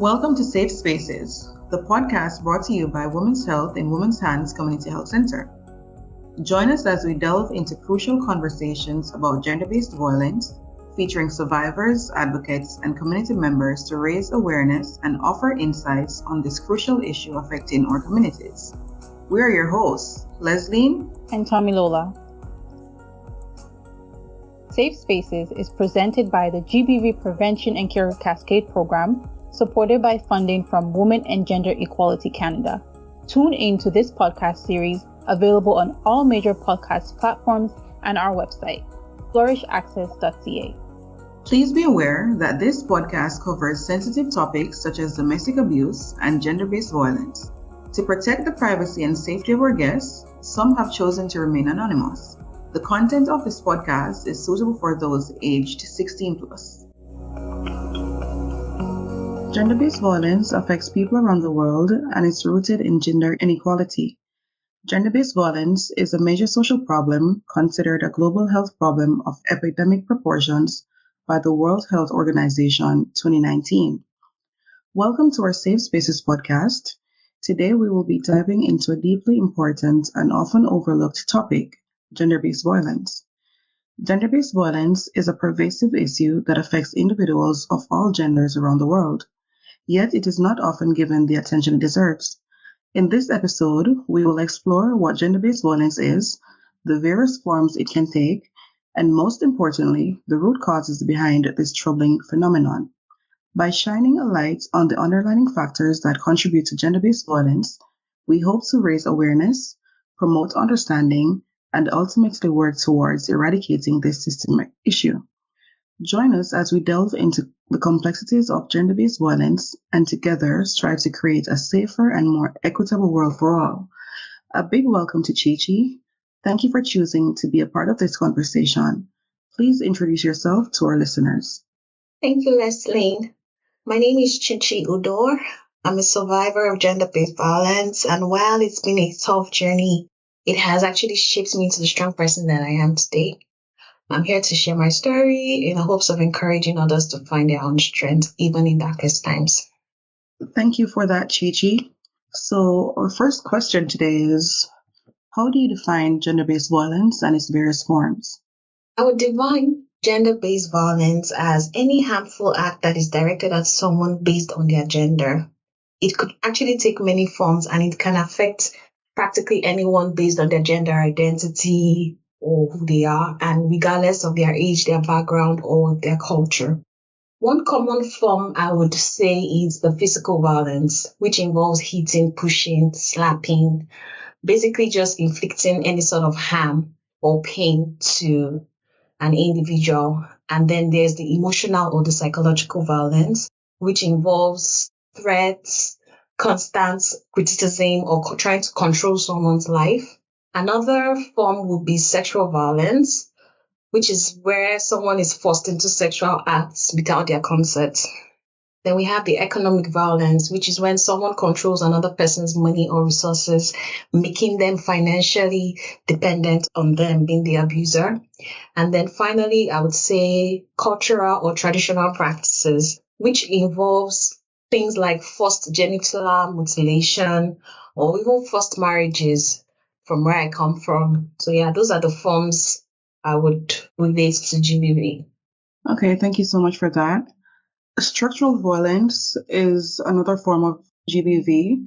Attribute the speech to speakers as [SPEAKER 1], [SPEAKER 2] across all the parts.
[SPEAKER 1] Welcome to Safe Spaces, the podcast brought to you by Women's Health in Women's Hands Community Health Center. Join us as we delve into crucial conversations about gender-based violence, featuring survivors, advocates, and community members to raise awareness and offer insights on this crucial issue affecting our communities. We are your hosts, Leslie
[SPEAKER 2] and Tomilola. Safe Spaces is presented by the GBV Prevention and Cure Cascade Program, supported by funding from Women and Gender Equality Canada. Tune in to this podcast series, available on all major podcast platforms and our website, flourishaccess.ca.
[SPEAKER 1] Please be aware that this podcast covers sensitive topics such as domestic abuse and gender-based violence. To protect the privacy and safety of our guests, some have chosen to remain anonymous. The content of this podcast is suitable for those aged 16 plus. Gender-based violence affects people around the world and is rooted in gender inequality. Gender-based violence is a major social problem considered a global health problem of epidemic proportions by the World Health Organization 2019. Welcome to our Safe Spaces podcast. Today we will be diving into a deeply important and often overlooked topic, gender-based violence. Gender-based violence is a pervasive issue that affects individuals of all genders around the world, yet it is not often given the attention it deserves. In this episode, we will explore what gender-based violence is, the various forms it can take, and most importantly, the root causes behind this troubling phenomenon. By shining a light on the underlying factors that contribute to gender-based violence, we hope to raise awareness, promote understanding, and ultimately work towards eradicating this systemic issue. Join us as we delve into the complexities of gender-based violence and together strive to create a safer and more equitable world for all. A big welcome to Chichi. Thank you for choosing to be a part of this conversation. Please introduce yourself to our listeners.
[SPEAKER 3] Thank you, Leslie. My name is Chichi Udor. I'm a survivor of gender-based violence, and while it's been a tough journey, it has actually shaped me into the strong person that I am today. I'm here to share my story in the hopes of encouraging others to find their own strength, even in darkest times.
[SPEAKER 1] Thank you for that, Chichi. So our first question today is, how do you define gender-based violence and its various forms?
[SPEAKER 3] I would define gender-based violence as any harmful act that is directed at someone based on their gender. It could actually take many forms, and it can affect practically anyone based on their gender identity or who they are, and regardless of their age, their background, or their culture. One common form I would say is the physical violence, which involves hitting, pushing, slapping, basically just inflicting any sort of harm or pain to an individual. And then there's the emotional or the psychological violence, which involves threats, constant criticism, or trying to control someone's life. Another form would be sexual violence, which is where someone is forced into sexual acts without their consent. Then we have the economic violence, which is when someone controls another person's money or resources, making them financially dependent on them, being the abuser. And then finally, I would say cultural or traditional practices, which involves things like forced genital mutilation or even forced marriages from where I come from. So yeah, those are the forms I would relate to GBV.
[SPEAKER 1] Okay, thank you so much for that. Structural violence is another form of GBV,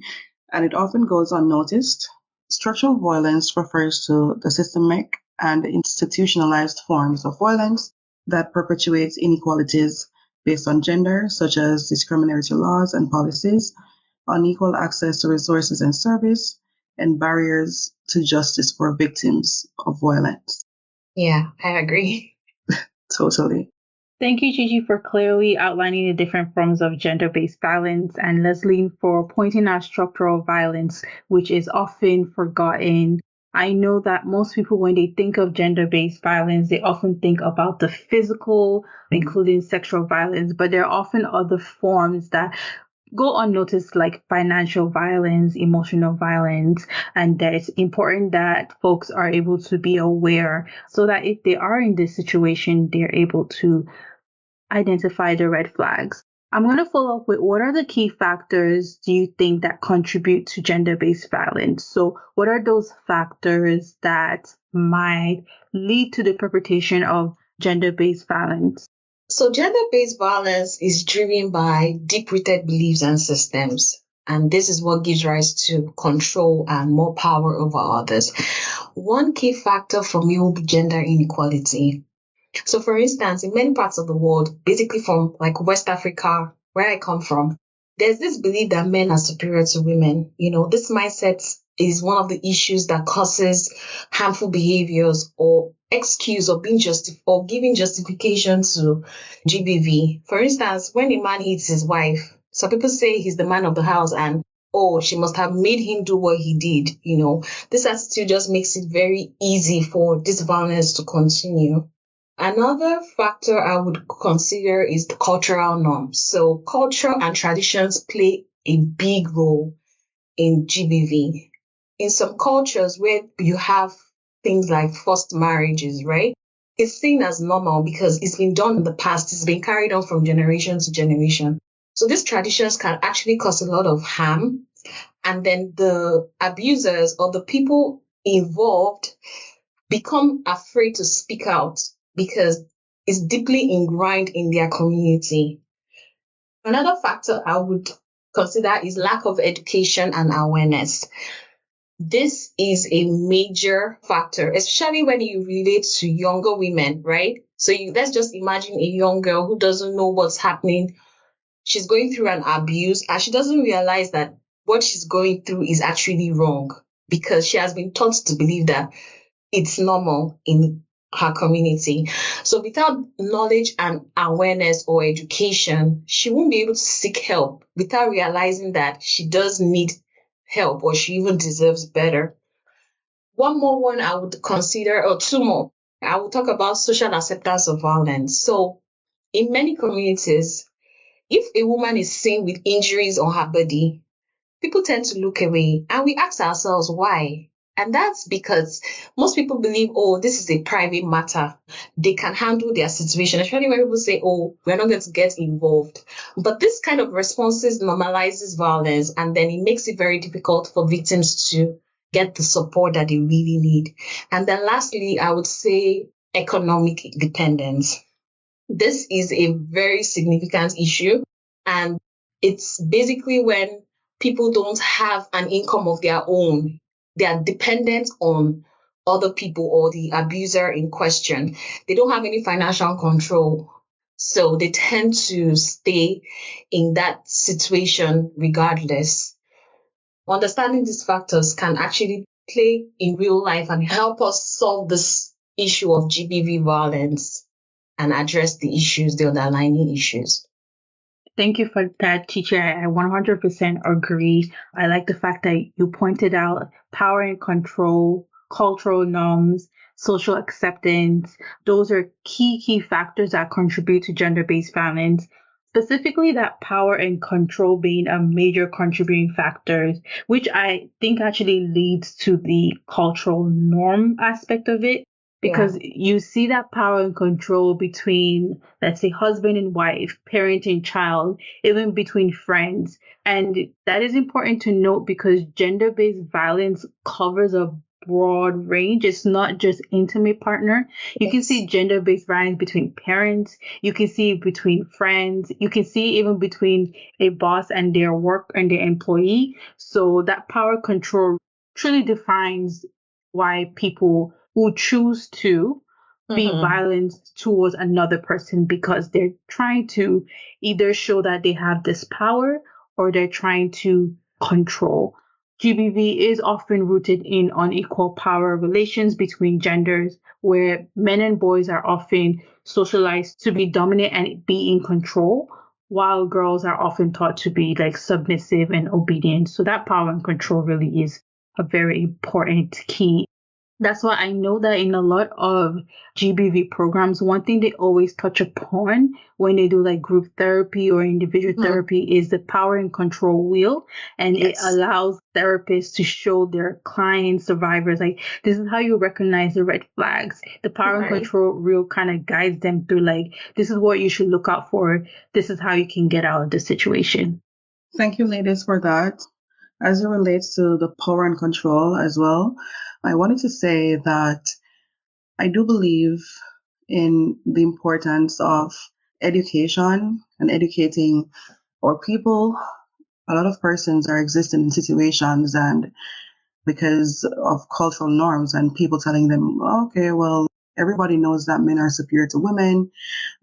[SPEAKER 1] and it often goes unnoticed. Structural violence refers to the systemic and institutionalized forms of violence that perpetuate inequalities based on gender, such as discriminatory laws and policies, unequal access to resources and service, and barriers to justice for victims of violence.
[SPEAKER 3] Yeah, I agree.
[SPEAKER 1] Totally.
[SPEAKER 2] Thank you, Chichi, for clearly outlining the different forms of gender-based violence, and Leslie for pointing out structural violence, which is often forgotten. I know that most people, when they think of gender-based violence, they often think about the physical, including sexual violence, but there are often other forms that go unnoticed, like financial violence, emotional violence, and that it's important that folks are able to be aware so that if they are in this situation, they're able to identify the red flags. I'm going to follow up with what are the key factors do you think that contribute to gender-based violence? So, what are those factors that might lead to the perpetration of gender-based violence?
[SPEAKER 3] So gender-based violence is driven by deep-rooted beliefs and systems. And this is what gives rise to control and more power over others. One key factor for me will be gender inequality. So for instance, in many parts of the world, basically from like West Africa, where I come from, there's this belief that men are superior to women. This mindset is one of the issues that causes harmful behaviors or excuse or or giving justification to GBV. For instance, when a man hits his wife, some people say he's the man of the house and oh, she must have made him do what he did. This attitude just makes it very easy for this violence to continue. Another factor I would consider is the cultural norms. So culture and traditions play a big role in GBV. In some cultures where you have things like forced marriages, right? It's seen as normal because it's been done in the past. It's been carried on from generation to generation. So these traditions can actually cause a lot of harm. And then the abusers or the people involved become afraid to speak out because it's deeply ingrained in their community. Another factor I would consider is lack of education and awareness. This is a major factor, especially when you relate to younger women, right? So let's just imagine a young girl who doesn't know what's happening. She's going through an abuse and she doesn't realize that what she's going through is actually wrong because she has been taught to believe that it's normal in her community. So without knowledge and awareness or education, she won't be able to seek help without realizing that she does need help or she even deserves better. One more one I would consider, or two more, I will talk about social acceptance of violence. So in many communities, if a woman is seen with injuries on her body, people tend to look away and we ask ourselves why. And that's because most people believe, oh, this is a private matter. They can handle their situation, especially when people say, oh, we're not going to get involved. But this kind of responses normalizes violence and then it makes it very difficult for victims to get the support that they really need. And then lastly, I would say economic dependence. This is a very significant issue and it's basically when people don't have an income of their own. They are dependent on other people or the abuser in question. They don't have any financial control. So they tend to stay in that situation regardless. Understanding these factors can actually play in real life and help us solve this issue of GBV violence and address the issues, the underlying issues.
[SPEAKER 2] Thank you for that, teacher. I 100% agree. I like the fact that you pointed out power and control, cultural norms, social acceptance. Those are key factors that contribute to gender-based violence. Specifically, that power and control being a major contributing factors, which I think actually leads to the cultural norm aspect of it. Because you see that power and control between, let's say, husband and wife, parent and child, even between friends. And that is important to note because gender-based violence covers a broad range. It's not just intimate partner. You can see gender-based violence between parents. You can see it between friends. You can see even between a boss and their work and their employee. So that power control truly defines why people who choose to be violent towards another person because they're trying to either show that they have this power or they're trying to control. GBV is often rooted in unequal power relations between genders, where men and boys are often socialized to be dominant and be in control, while girls are often taught to be like submissive and obedient. So that power and control really is a very important key. That's why I know that in a lot of GBV programs, one thing they always touch upon when they do like group therapy or individual therapy is the power and control wheel. And it
[SPEAKER 3] Yes.
[SPEAKER 2] allows therapists to show their clients, survivors, like, this is how you recognize the red flags. The power and
[SPEAKER 3] Right.
[SPEAKER 2] control wheel kind of guides them through, like, this is what you should look out for. This is how you can get out of the situation.
[SPEAKER 1] Thank you, ladies, for that. As it relates to the power and control as well, I wanted to say that I do believe in the importance of education and educating our people. A lot of persons are existing in situations and because of cultural norms and people telling them, okay, well, everybody knows that men are superior to women.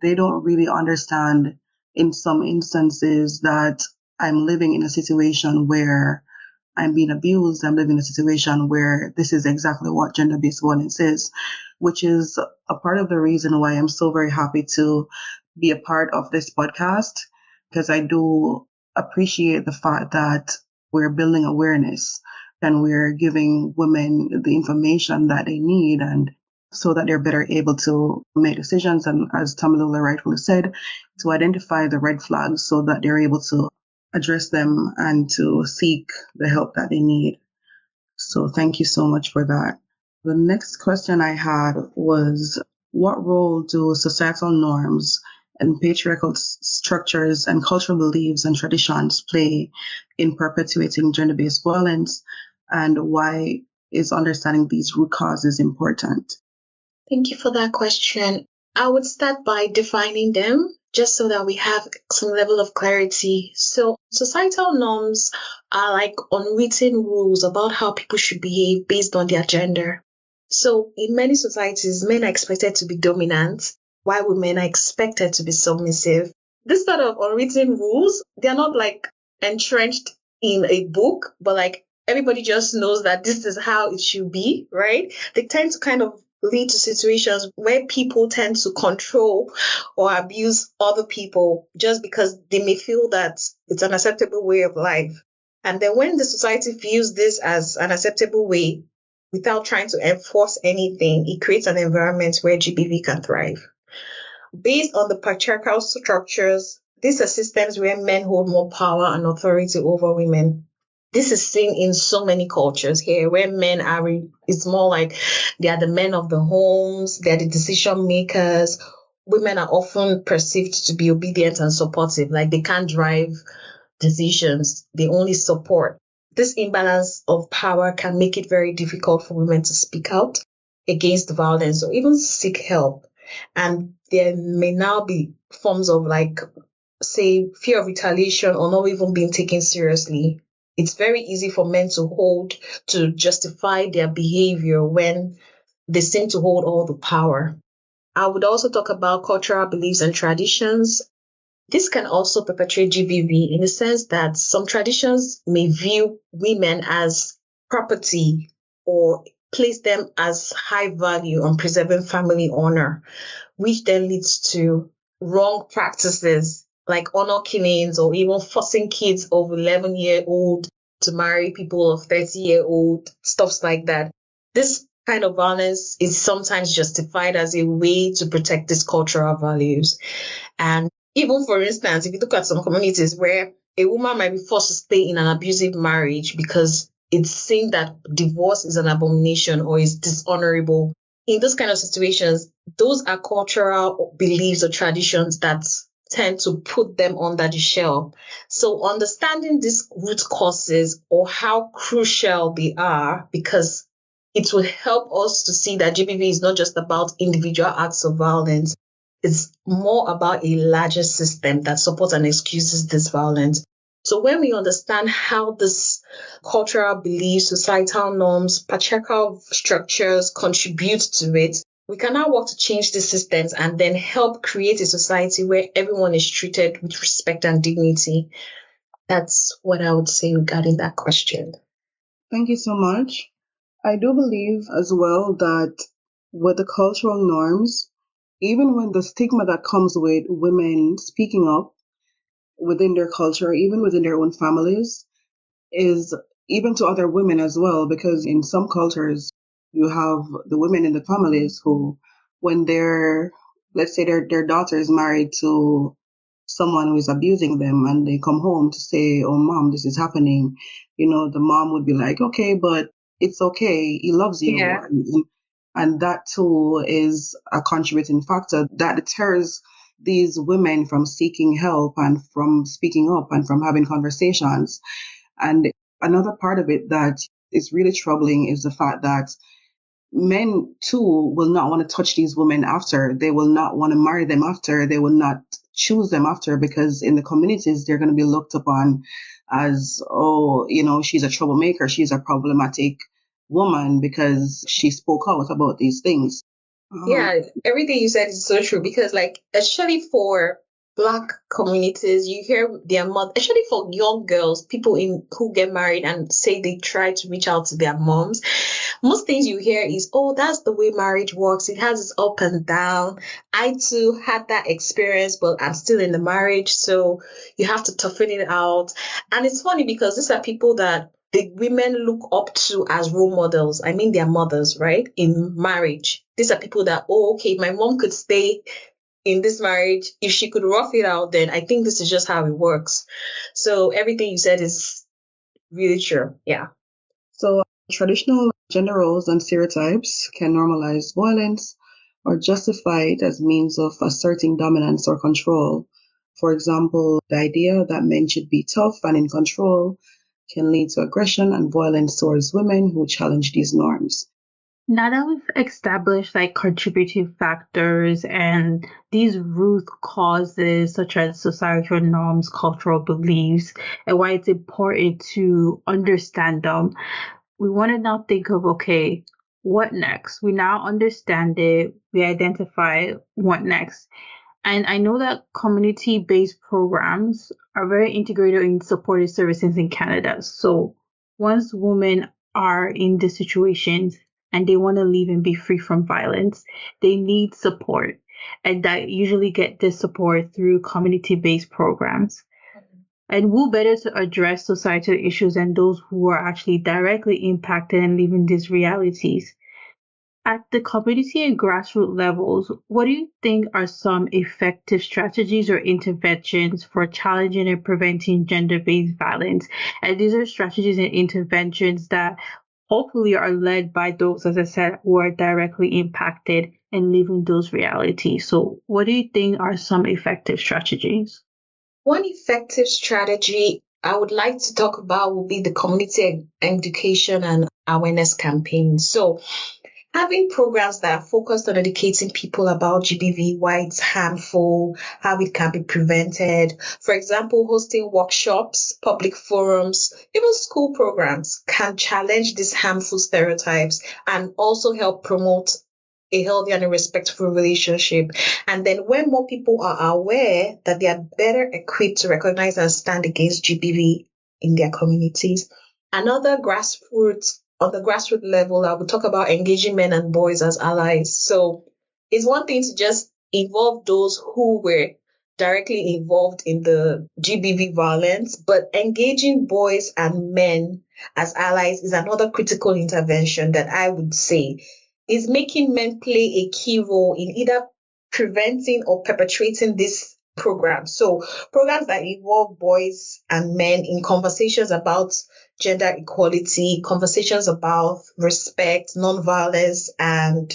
[SPEAKER 1] They don't really understand in some instances that I'm living in a situation where I'm being abused. I'm living in a situation where this is exactly what gender based violence is, which is a part of the reason why I'm so very happy to be a part of this podcast, because I do appreciate the fact that we're building awareness and we're giving women the information that they need and so that they're better able to make decisions and, as Tamilula rightfully said, to identify the red flags so that they're able to address them and to seek the help that they need. So thank you so much for that. The next question I had was, what role do societal norms and patriarchal structures and cultural beliefs and traditions play in perpetuating gender-based violence, and why is understanding these root causes important?
[SPEAKER 3] Thank you for that question. I would start by defining them just so that we have some level of clarity. So, societal norms are like unwritten rules about how people should behave based on their gender. So, in many societies, men are expected to be dominant, while women are expected to be submissive. This sort of unwritten rules, they're not like entrenched in a book, but like everybody just knows that this is how it should be, right? They tend to kind of lead to situations where people tend to control or abuse other people just because they may feel that it's an acceptable way of life. And then when the society views this as an acceptable way without trying to enforce anything, it creates an environment where GBV can thrive. Based on the patriarchal structures, these are systems where men hold more power and authority over women. This is seen in so many cultures here where men are, it's more like they are the men of the homes, they are the decision makers. Women are often perceived to be obedient and supportive, like they can't drive decisions, they only support. This imbalance of power can make it very difficult for women to speak out against violence or even seek help. And there may now be forms of like, say, fear of retaliation or not even being taken seriously. It's very easy for men to justify their behavior when they seem to hold all the power. I would also talk about cultural beliefs and traditions. This can also perpetuate GBV in the sense that some traditions may view women as property or place them as high value on preserving family honor, which then leads to wrong practices like honor killings or even forcing kids of 11-year-old to marry people of 30-year-old, stuff like that. This kind of violence is sometimes justified as a way to protect these cultural values. And even, for instance, if you look at some communities where a woman might be forced to stay in an abusive marriage because it's seen that divorce is an abomination or is dishonorable. In those kind of situations, those are cultural beliefs or traditions that tend to put them under the shell. So understanding these root causes or how crucial they are, because it will help us to see that GBV is not just about individual acts of violence. It's more about a larger system that supports and excuses this violence. So when we understand how this cultural beliefs, societal norms, patriarchal structures contribute to it, we can now work to change these systems and then help create a society where everyone is treated with respect and dignity. That's what I would say regarding that question.
[SPEAKER 1] Thank you so much. I do believe as well that with the cultural norms, even when the stigma that comes with women speaking up within their culture, even within their own families, is even to other women as well, because in some cultures, You have the women in the families who, when let's say their daughter is married to someone who is abusing them and they come home to say, oh, mom, this is happening, the mom would be like, okay, but it's okay. He loves you.
[SPEAKER 2] Yeah.
[SPEAKER 1] And that too is a contributing factor that deters these women from seeking help and from speaking up and from having conversations. And another part of it that is really troubling is the fact that men too will not want to touch these women after. They will not want to marry them after. They will not choose them after, because in the communities they're going to be looked upon as, oh, she's a troublemaker, she's a problematic woman because she spoke out about these things.
[SPEAKER 3] Yeah, everything you said is so true because, like, especially for Black communities, you hear their mother, especially for young girls, people who get married and say they try to reach out to their moms. Most things you hear is, oh, that's the way marriage works. It has its up and down. I too had that experience, but I'm still in the marriage, so you have to toughen it out. And it's funny because these are people that the women look up to as role models. I mean, their mothers, right? In marriage. These are people that, oh, okay, my mom could stay in this marriage. If she could rough it out, then I think this is just how it works. So everything you said is really true. Yeah.
[SPEAKER 1] So traditional gender roles and stereotypes can normalize violence or justify it as means of asserting dominance or control. For example, the idea that men should be tough and in control can lead to aggression and violence towards women who challenge these norms.
[SPEAKER 2] Now that we've established like contributing factors and these root causes such as societal norms, cultural beliefs, and why it's important to understand them, we want to now think of, okay, what next? We now understand it, we identify what next. And I know that community-based programs are very integrated in supportive services in Canada. So once women are in these situations and they want to leave and be free from violence, they need support. And that usually get this support through community-based programs. And who better to address societal issues than those who are actually directly impacted and living these realities? At the community and grassroots levels, what do you think are some effective strategies or interventions for challenging and preventing gender based violence? And these are strategies and interventions that hopefully are led by those, as I said, who are directly impacted and living those realities. So, what do you think are some effective strategies?
[SPEAKER 3] One effective strategy I would like to talk about will be the community education and awareness campaign. So, having programs that are focused on educating people about GBV, why it's harmful, how it can be prevented. For example, hosting workshops, public forums, even school programs can challenge these harmful stereotypes and also help promote a healthy and a respectful relationship. And then when more people are aware that they are better equipped to recognize and stand against GBV in their communities. Another on the grassroots level, I will talk about engaging men and boys as allies. So it's one thing to just involve those who were directly involved in the GBV violence, but engaging boys and men as allies is another critical intervention that I would say is making men play a key role in either preventing or perpetuating this program. So programs that involve boys and men in conversations about gender equality, conversations about respect, nonviolence, and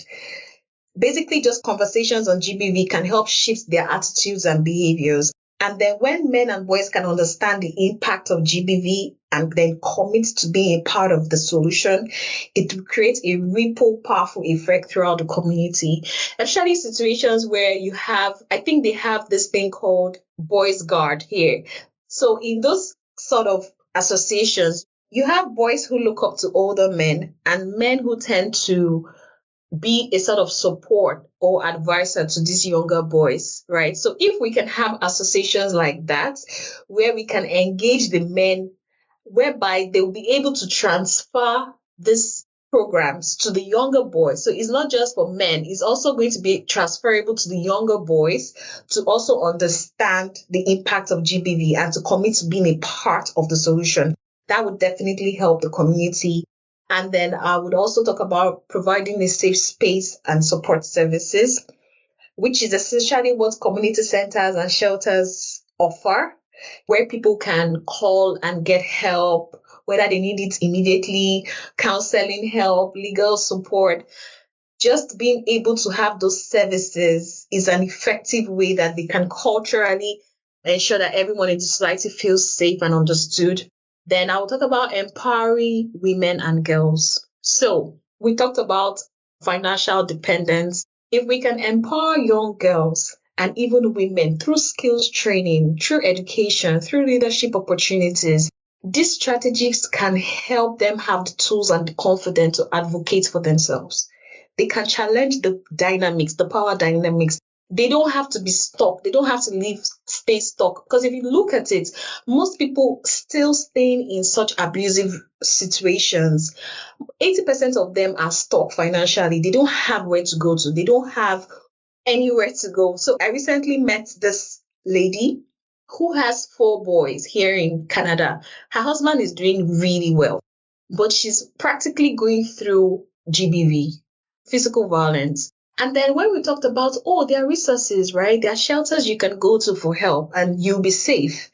[SPEAKER 3] basically just conversations on GBV can help shift their attitudes and behaviors. And then when men and boys can understand the impact of GBV and then commit to being a part of the solution, it will create a ripple powerful effect throughout the community. Especially situations where I think they have this thing called Boys Guard here. So in those sort of associations, you have boys who look up to older men and men who tend to be a sort of support or advisor to these younger boys, right? So if we can have associations like that, where we can engage the men, whereby they will be able to transfer these programs to the younger boys. So it's not just for men, it's also going to be transferable to the younger boys to also understand the impact of GBV and to commit to being a part of the solution. That would definitely help the community And then I would also talk about providing a safe space and support services, which is essentially what community centers and shelters offer, where people can call and get help, whether they need it immediately, counseling help, legal support. Just being able to have those services is an effective way that they can culturally ensure that everyone in the society feels safe and understood. Then I will talk about empowering women and girls. So we talked about financial dependence. If we can empower young girls and even women through skills training, through education, through leadership opportunities, these strategies can help them have the tools and the confidence to advocate for themselves. They can challenge the dynamics, the power dynamics. They don't have to be stuck. They don't have to stay stuck. Because if you look at it, most people still staying in such abusive situations, 80% of them are stuck financially. They don't have where to go to. They don't have anywhere to go. So I recently met this lady who has 4 boys here in Canada. Her husband is doing really well, but she's practically going through GBV, physical violence. And then when we talked about, there are resources, right? There are shelters you can go to for help and you'll be safe.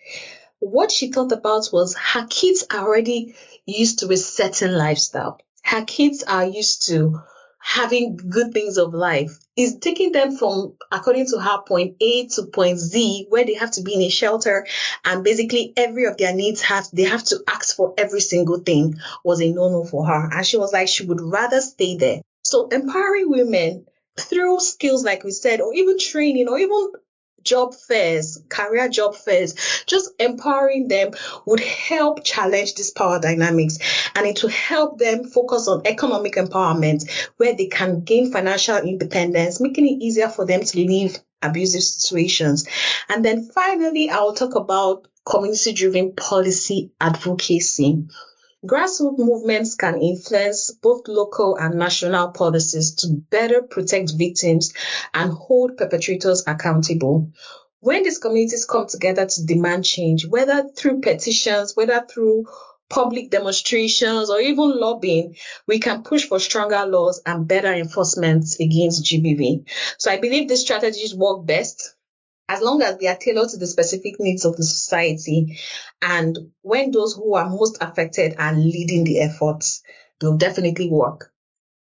[SPEAKER 3] What she thought about was her kids are already used to a certain lifestyle. Her kids are used to having good things of life. Is taking them from, according to her, point A to point Z, where they have to be in a shelter and basically every of their needs they have to ask for every single thing, was a no-no for her. And she was like, she would rather stay there. So empowering women through skills, like we said, or even training, or even job fairs, career job fairs, just empowering them would help challenge this power dynamics, and it will help them focus on economic empowerment where they can gain financial independence, making it easier for them to leave abusive situations. And then finally, I will talk about community-driven policy advocacy. Grassroots movements can influence both local and national policies to better protect victims and hold perpetrators accountable. When these communities come together to demand change, whether through petitions, whether through public demonstrations, or even lobbying, we can push for stronger laws and better enforcement against GBV. So I believe these strategies work best as long as they are tailored to the specific needs of the society, and when those who are most affected are leading the efforts, they'll definitely work.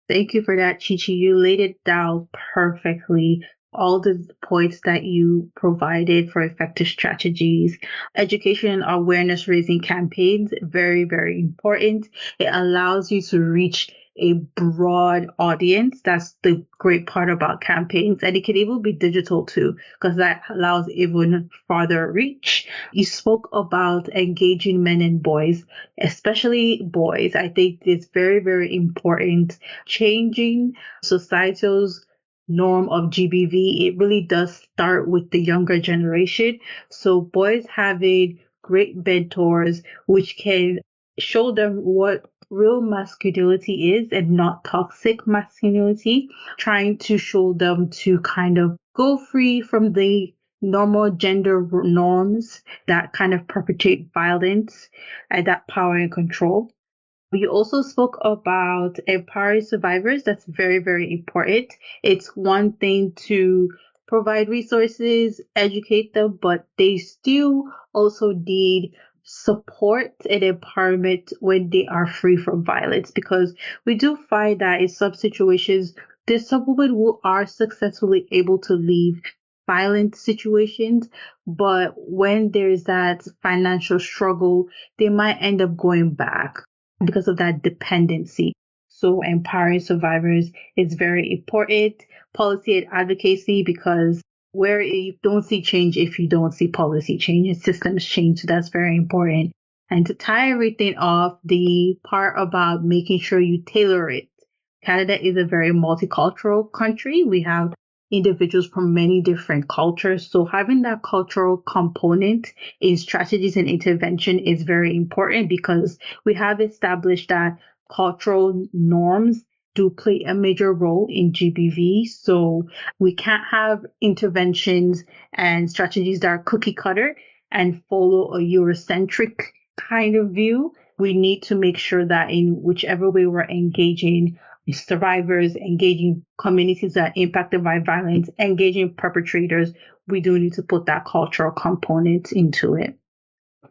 [SPEAKER 2] Thank you for that, Chichi. You laid it down perfectly. All the points that you provided for effective strategies. Education and awareness raising campaigns, very, very important. It allows you to reach a broad audience. That's the great part about campaigns. And it can even be digital too, because that allows even farther reach. You spoke about engaging men and boys, especially boys. I think it's very, very important. Changing societal's norm of GBV, it really does start with the younger generation. So boys having great mentors, which can show them what real masculinity is and not toxic masculinity, trying to show them to kind of go free from the normal gender norms that kind of perpetuate violence and that power and control. You also spoke about empowering survivors. That's very, very important. It's one thing to provide resources, educate them, but they still also need support and empowerment when they are free from violence, because we do find that in some situations, there's some women who are successfully able to leave violent situations, but when there's that financial struggle, they might end up going back because of that dependency. So empowering survivors is very important. Policy and advocacy, because where you don't see change if you don't see policy change and systems change. So that's very important. And to tie everything off, the part about making sure you tailor it. Canada is a very multicultural country. We have individuals from many different cultures. So having that cultural component in strategies and intervention is very important, because we have established that cultural norms do play a major role in GBV. So we can't have interventions and strategies that are cookie cutter and follow a Eurocentric kind of view. we need to make sure that in whichever way we're engaging survivors, engaging communities that are impacted by violence, engaging perpetrators, we do need to put that cultural component into it.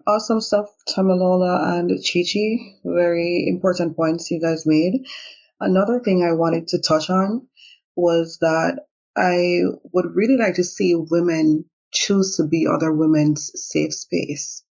[SPEAKER 1] Awesome stuff, Tamilola and Chichi. Very important points you guys made. Another thing I wanted to touch on was that I would really like to see women choose to be other women's safe space.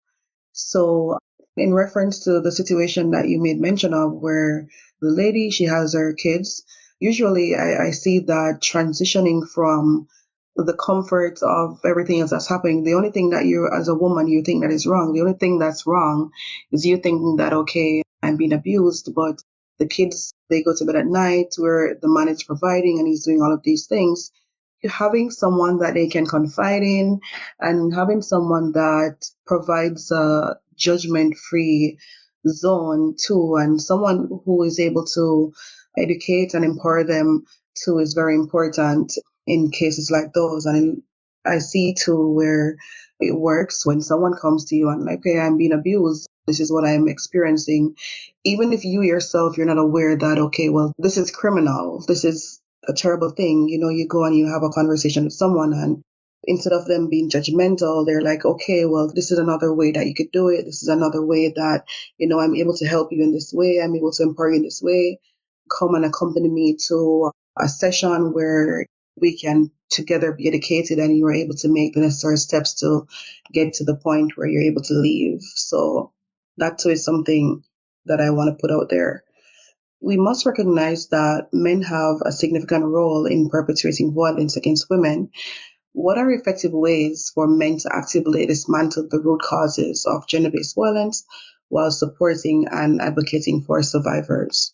[SPEAKER 1] So, in reference to the situation that you made mention of, where the lady, she has her kids, usually I see that transitioning from the comfort of everything else that's happening, the only thing that you, as a woman, you think that is wrong, the only thing that's wrong is you thinking that, okay, I'm being abused, but the kids, they go to bed at night where the man is providing and he's doing all of these things. Having someone that they can confide in and having someone that provides a judgment free zone too, and someone who is able to educate and empower them too is very important in cases like those. And I see too where it works when someone comes to you and like, okay, I'm being abused. This is what I'm experiencing. Even if you yourself, you're not aware that, okay, well, this is criminal. This is a terrible thing. You know, you go and you have a conversation with someone and instead of them being judgmental, they're like, okay, well, this is another way that you could do it. This is another way that, you know, I'm able to help you in this way. I'm able to empower you in this way. Come and accompany me to a session where we can together be educated and you are able to make the necessary steps to get to the point where you're able to leave. So that too is something that I want to put out there. We must recognize that men have a significant role in perpetuating violence against women. What are effective ways for men to actively dismantle the root causes of gender-based violence while supporting and advocating for survivors?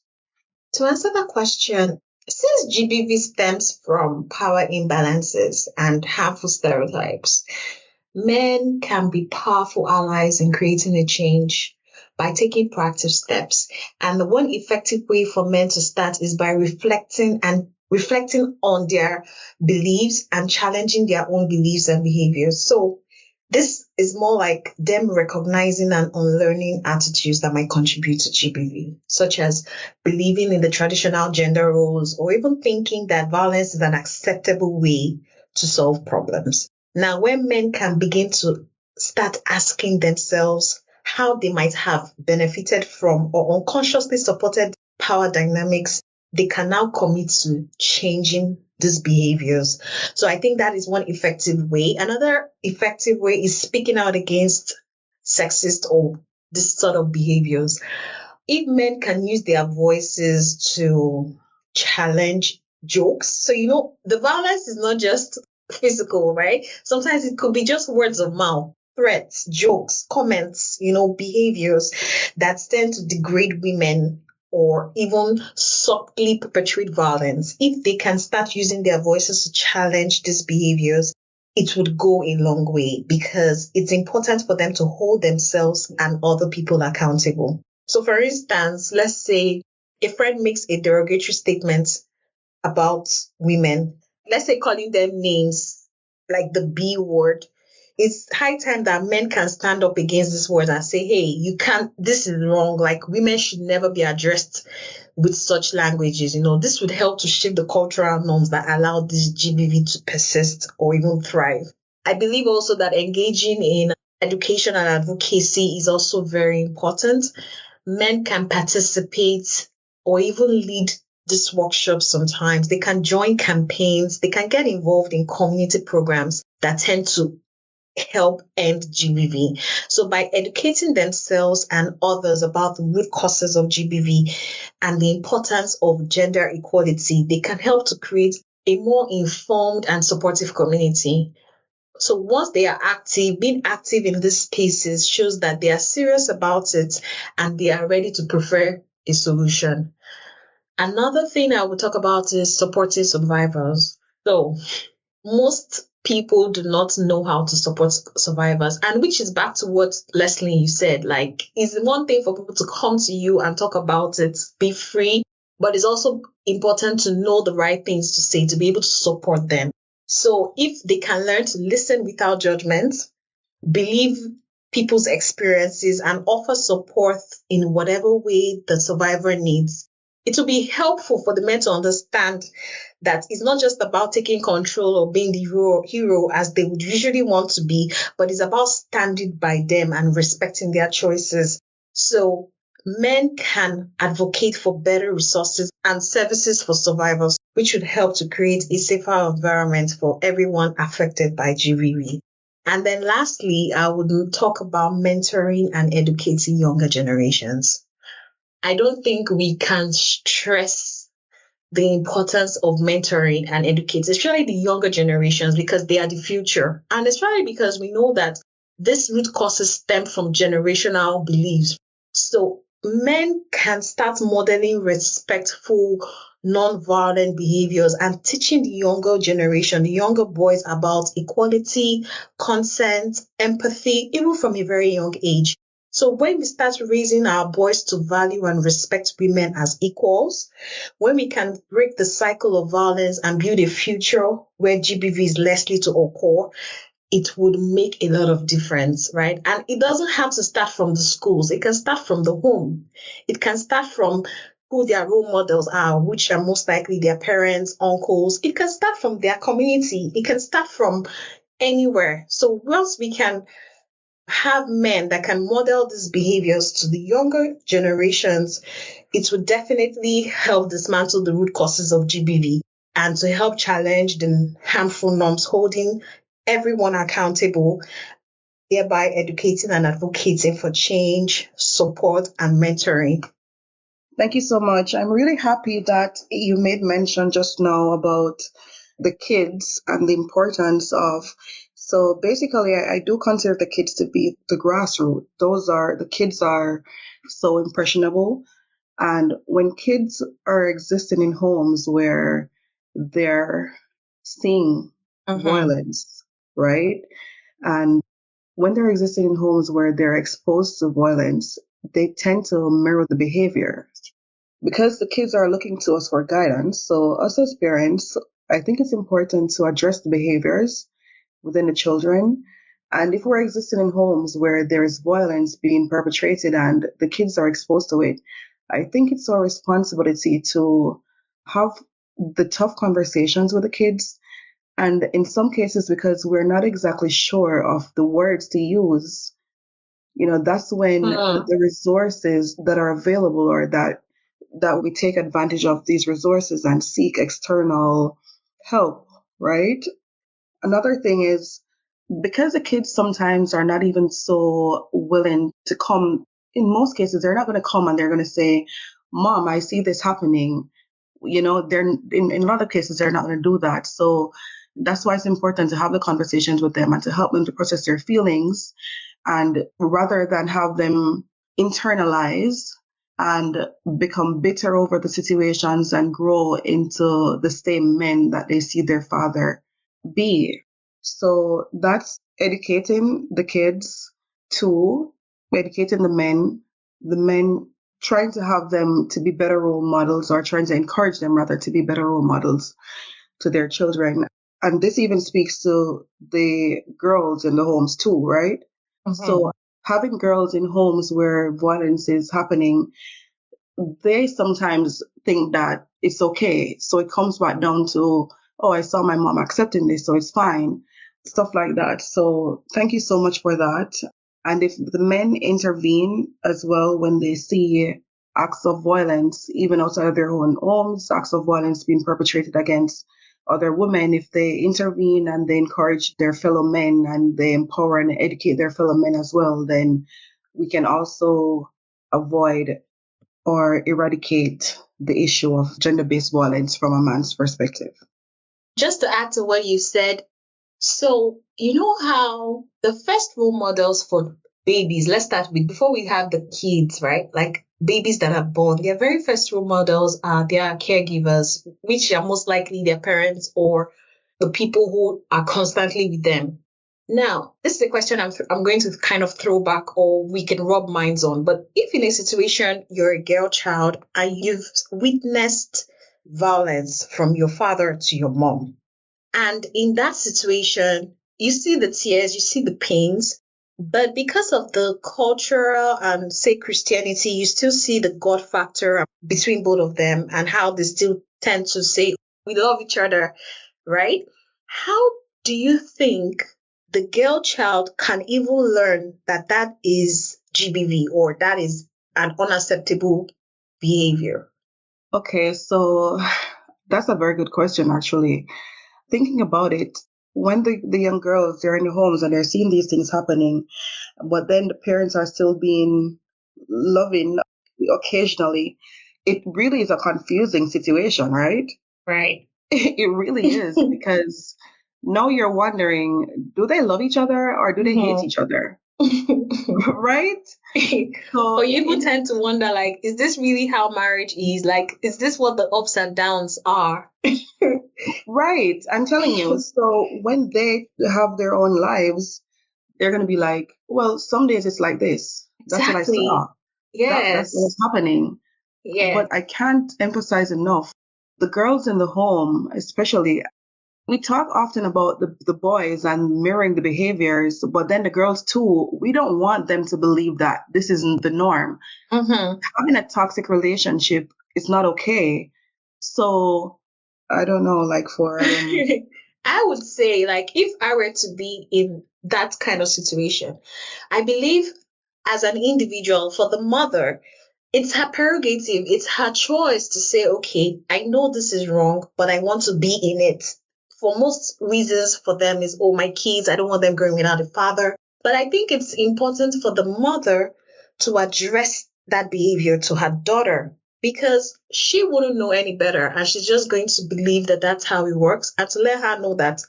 [SPEAKER 3] To answer that question, since GBV stems from power imbalances and harmful stereotypes, men can be powerful allies in creating a change by taking proactive steps. And the one effective way for men to start is by reflecting on their beliefs and challenging their own beliefs and behaviors. So this is more like them recognizing and unlearning attitudes that might contribute to GBV, such as believing in the traditional gender roles or even thinking that violence is an acceptable way to solve problems. Now, when men can begin to start asking themselves how they might have benefited from or unconsciously supported power dynamics, they can now commit to changing these behaviors. So I think that is one effective way. Another effective way is speaking out against sexist or this sort of behaviors. If men can use their voices to challenge jokes, so the violence is not just physical, right? Sometimes it could be just words of mouth, threats, jokes, comments, behaviors that tend to degrade women or even subtly perpetuate violence. If they can start using their voices to challenge these behaviors, it would go a long way because it's important for them to hold themselves and other people accountable. So for instance, let's say a friend makes a derogatory statement about women, let's say calling them names like the B word. It's high time that men can stand up against this word and say, hey, you can't, this is wrong. Like women should never be addressed with such languages. This would help to shift the cultural norms that allow this GBV to persist or even thrive. I believe also that engaging in education and advocacy is also very important. Men can participate or even lead these workshops sometimes. They can join campaigns. They can get involved in community programs that tend to help end GBV. So by educating themselves and others about the root causes of GBV and the importance of gender equality, they can help to create a more informed and supportive community. So once they are active, being active in these spaces shows that they are serious about it and they are ready to prefer a solution. Another thing I will talk about is supporting survivors. So most people do not know how to support survivors, and which is back to what Leslie you said, like it's one thing for people to come to you and talk about it, be free, but it's also important to know the right things to say to be able to support them. So if they can learn to listen without judgment, believe people's experiences and offer support in whatever way the survivor needs, it will be helpful for the men to understand that it's not just about taking control or being the hero as they would usually want to be, but it's about standing by them and respecting their choices. So men can advocate for better resources and services for survivors, which would help to create a safer environment for everyone affected by GBV. And then lastly, I would talk about mentoring and educating younger generations. I don't think we can stress the importance of mentoring and educating, especially the younger generations, because they are the future. And especially because we know that these root causes stem from generational beliefs. So men can start modeling respectful, non-violent behaviors and teaching the younger generation, the younger boys, about equality, consent, empathy, even from a very young age. So when we start raising our boys to value and respect women as equals, when we can break the cycle of violence and build a future where GBV is less likely to occur, it would make a lot of difference, right? And it doesn't have to start from the schools. It can start from the home. It can start from who their role models are, which are most likely their parents, uncles. It can start from their community. It can start from anywhere. So once we can have men that can model these behaviors to the younger generations, it would definitely help dismantle the root causes of GBV and to help challenge the harmful norms, holding everyone accountable, thereby educating and advocating for change, support, and mentoring.
[SPEAKER 1] Thank you so much. I'm really happy that you made mention just now about the kids and the importance of. So basically, I do consider the kids to be the grassroots. The kids are so impressionable. And when kids are existing in homes where they're seeing violence, right? And when they're existing in homes where they're exposed to violence, they tend to mirror the behavior because the kids are looking to us for guidance. So, us as parents, I think it's important to address the behaviors within the children. And if we're existing in homes where there's violence being perpetrated and the kids are exposed to it, I think it's our responsibility to have the tough conversations with the kids. And in some cases, because we're not exactly sure of the words to use, that's when the resources that are available or that we take advantage of these resources and seek external help, right? Another thing is because the kids sometimes are not even so willing to come, in most cases, they're not going to come and they're going to say, Mom, I see this happening. They're in a lot of cases, they're not going to do that. So that's why it's important to have the conversations with them and to help them to process their feelings. And rather than have them internalize and become bitter over the situations and grow into the same men that they see their father be. So that's educating the kids too, educating the men trying to have them to be better role models or trying to encourage them rather to be better role models to their children. And this even speaks to the girls in the homes too, right? So having girls in homes where violence is happening, they sometimes think that it's okay. So it comes back down to, oh, I saw my mom accepting this, so it's fine. Stuff like that. So thank you so much for that. And if the men intervene as well when they see acts of violence, even outside of their own homes, acts of violence being perpetrated against other women, if they intervene and they encourage their fellow men and they empower and educate their fellow men as well, then we can also avoid or eradicate the issue of gender-based violence from a man's perspective.
[SPEAKER 3] Just to add to what you said, so you know how the first role models for babies, let's start with before we have the kids, right? Like babies that are born, their very first role models are their caregivers, which are most likely their parents or the people who are constantly with them. Now, this is a question I'm going to kind of throw back or we can rub minds on. But if in a situation you're a girl child and you've witnessed violence from your father to your mom, and in that situation, you see the tears, you see the pains, But because of the cultural and say Christianity, you still see the God factor between both of them and how they still tend to say, we love each other, right? How do you think the girl child can even learn that that is GBV or that is an unacceptable behavior?
[SPEAKER 1] Okay, so that's a very good question, actually. Thinking about it, when the young girls, they're in the homes and they're seeing these things happening, but then the parents are still being loving occasionally, it really is a confusing situation, right?
[SPEAKER 3] Right.
[SPEAKER 1] It really is, because now you're wondering, do they love each other or do they hate each other? Right? So
[SPEAKER 3] Or you even tend to wonder, like, is this really how marriage is? Like, is this what the ups and downs are?
[SPEAKER 1] right, I'm telling you. So when they have their own lives, they're gonna be like, well, some days it's like this. That's what I
[SPEAKER 3] Exactly.
[SPEAKER 1] saw. That's
[SPEAKER 3] Yes.
[SPEAKER 1] what's happening.
[SPEAKER 3] Yeah.
[SPEAKER 1] But I can't emphasize enough. The girls in the home, especially, we talk often about the boys and mirroring the behaviors, but then the girls too, we don't want them to believe that this isn't the norm.
[SPEAKER 3] Mm-hmm.
[SPEAKER 1] Having a toxic relationship is not okay. So I don't know, like for
[SPEAKER 3] I would say, like, if I were to be in that kind of situation, I believe as an individual, for the mother, it's her prerogative, it's her choice to say, okay, I know this is wrong, but I want to be in it. For most reasons for them is, oh, my kids, I don't want them growing without a father. But I think it's important for the mother to address that behavior to her daughter because she wouldn't know any better and she's just going to believe that that's how it works and to let her know that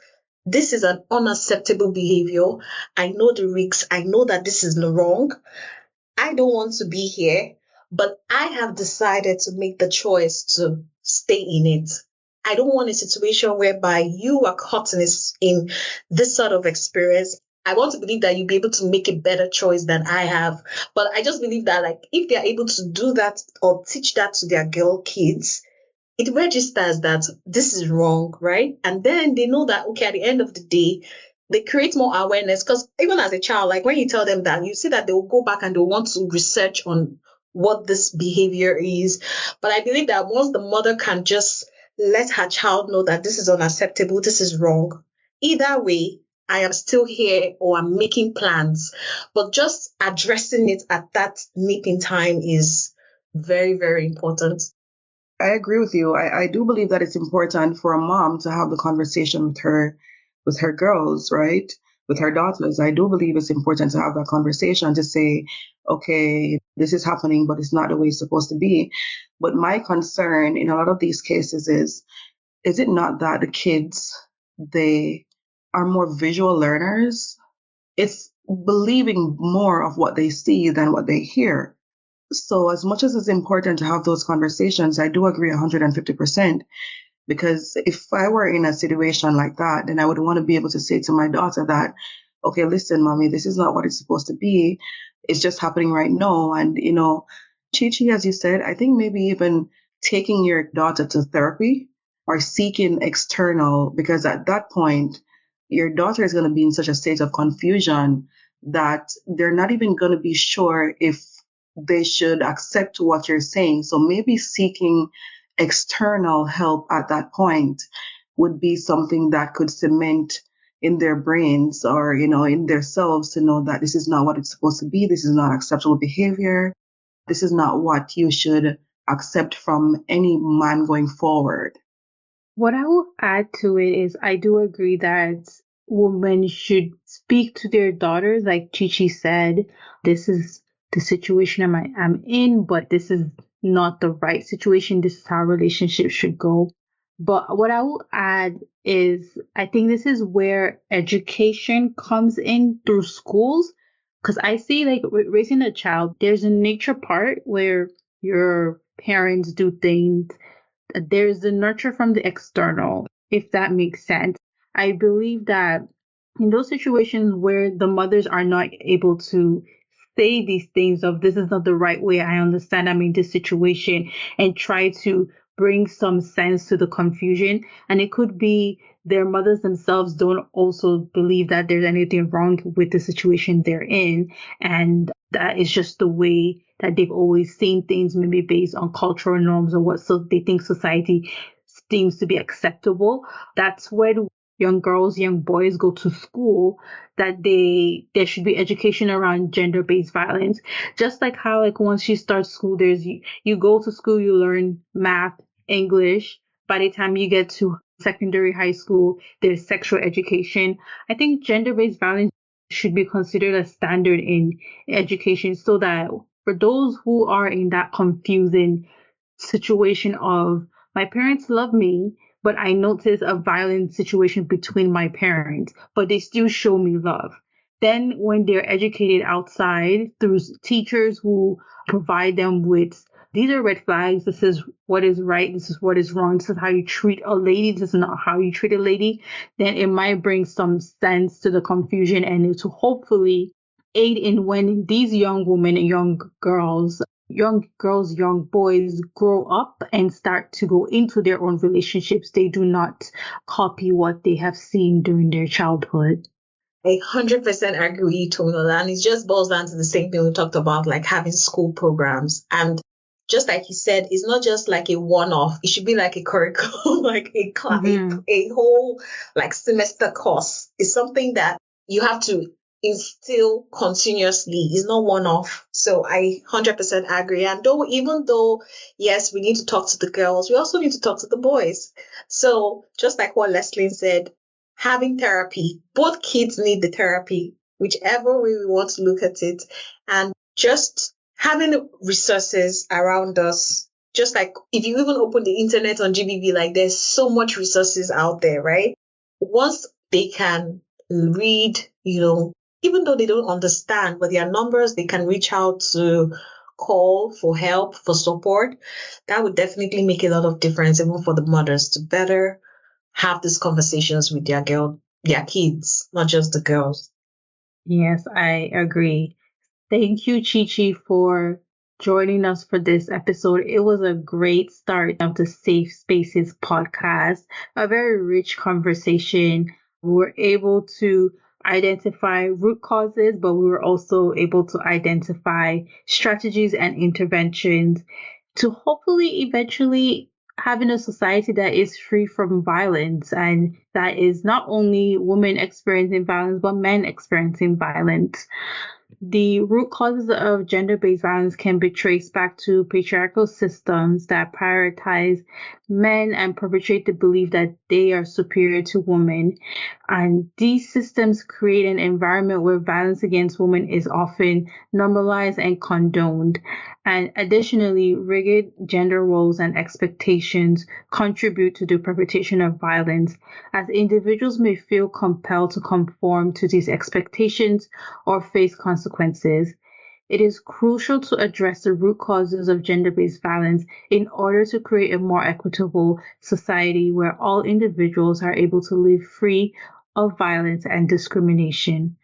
[SPEAKER 3] this is an unacceptable behavior. I know the risks. I know that this is wrong. I don't want to be here, but I have decided to make the choice to stay in it. I don't want a situation whereby you are caught in this sort of experience. I want to believe that you'll be able to make a better choice than I have. But I just believe that, like, if they're able to do that or teach that to their girl kids, it registers that this is wrong, right? And then they know that, okay, at the end of the day, they create more awareness. Because even as a child, like when you tell them that, you see that they will go back and they'll want to research on what this behavior is. But I believe that once the mother can just let her child know that this is unacceptable, this is wrong, either way, I am still here or I'm making plans. But just addressing it at that nipping time is very, very important.
[SPEAKER 1] I agree with you. I do believe that it's important for a mom to have the conversation with her girls, right? With her daughters. I do believe it's important to have that conversation to say, okay, this is happening, but it's not the way it's supposed to be. But my concern in a lot of these cases is it not that the kids, they are more visual learners? It's believing more of what they see than what they hear. So as much as it's important to have those conversations, I do agree 150%. Because if I were in a situation like that, then I would want to be able to say to my daughter that, okay, listen, mommy, this is not what it's supposed to be. It's just happening right now. And, Chichi, as you said, I think maybe even taking your daughter to therapy or seeking external, because at that point, your daughter is going to be in such a state of confusion that they're not even going to be sure if they should accept what you're saying. So maybe seeking external help at that point would be something that could cement in their brains or in their selves to know that this is not what it's supposed to be, this is not acceptable behavior, this is not what you should accept from any man going forward.
[SPEAKER 2] What I will add to it is I do agree that women should speak to their daughters, like Chichi said, this is the situation I'm in, but this is not the right situation. This is how relationships should go. But what I will add is I think this is where education comes in through schools. Because I see, like, raising a child, there's a nature part where your parents do things, there's the nurture from the external, if that makes sense. I believe that in those situations where the mothers are not able to say these things of this is not the right way, I understand I'm in this situation, and try to bring some sense to the confusion. And it could be their mothers themselves don't also believe that there's anything wrong with the situation they're in. And that is just the way that they've always seen things, maybe based on cultural norms or what so they think society seems to be acceptable. That's when young girls, young boys go to school, that there should be education around gender-based violence. Just like how like once you start school, there's you go to school, you learn math, English. By the time you get to secondary high school, there's sexual education. I think gender-based violence should be considered a standard in education so that for those who are in that confusing situation of my parents love me, but I notice a violent situation between my parents, but they still show me love. Then when they're educated outside through teachers who provide them with these are red flags, this is what is right, this is what is wrong, this is how you treat a lady, this is not how you treat a lady, then it might bring some sense to the confusion and to hopefully aid in when these young women and young girls, young boys grow up and start to go into their own relationships, they do not copy what they have seen during their childhood.
[SPEAKER 3] I 100% agree, Tonola. And it just boils down to the same thing we talked about, like having school programs. And just like you said, it's not just like a one-off. It should be like a curriculum, like a class, a whole like semester course. It's something that you have to instill continuously. It's not one-off. So I 100% agree. And even though, yes, we need to talk to the girls, we also need to talk to the boys. So just like what Leslie said, having therapy, both kids need the therapy, whichever way we want to look at it. And just having resources around us, just like if you even open the internet on GBV, like there's so much resources out there, right? Once they can read, even though they don't understand, but there are numbers they can reach out to, call for help, for support, that would definitely make a lot of difference, even for the mothers to better have these conversations with their kids, not just the girls.
[SPEAKER 2] Yes, I agree. Thank you, Chichi, for joining us for this episode. It was a great start of the Safe Spaces podcast, a very rich conversation. We were able to identify root causes, but we were also able to identify strategies and interventions to hopefully eventually having a society that is free from violence and that is not only women experiencing violence, but men experiencing violence. The root causes of gender-based violence can be traced back to patriarchal systems that prioritize men and perpetuate the belief that they are superior to women. And these systems create an environment where violence against women is often normalized and condoned. And additionally, rigid gender roles and expectations contribute to the perpetration of violence, as individuals may feel compelled to conform to these expectations or face consequences. It is crucial to address the root causes of gender-based violence in order to create a more equitable society where all individuals are able to live free of violence and discrimination.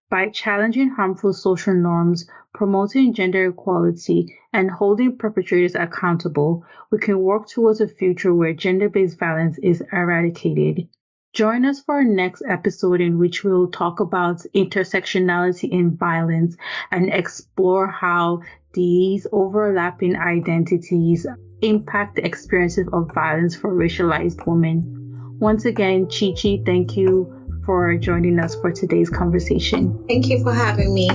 [SPEAKER 2] By challenging harmful social norms, promoting gender equality, and holding perpetrators accountable, we can work towards a future where gender-based violence is eradicated. Join us for our next episode in which we will talk about intersectionality in violence and explore how these overlapping identities impact the experiences of violence for racialized women. Once again, Chichi, thank you for joining us for today's conversation.
[SPEAKER 3] Thank you for having me.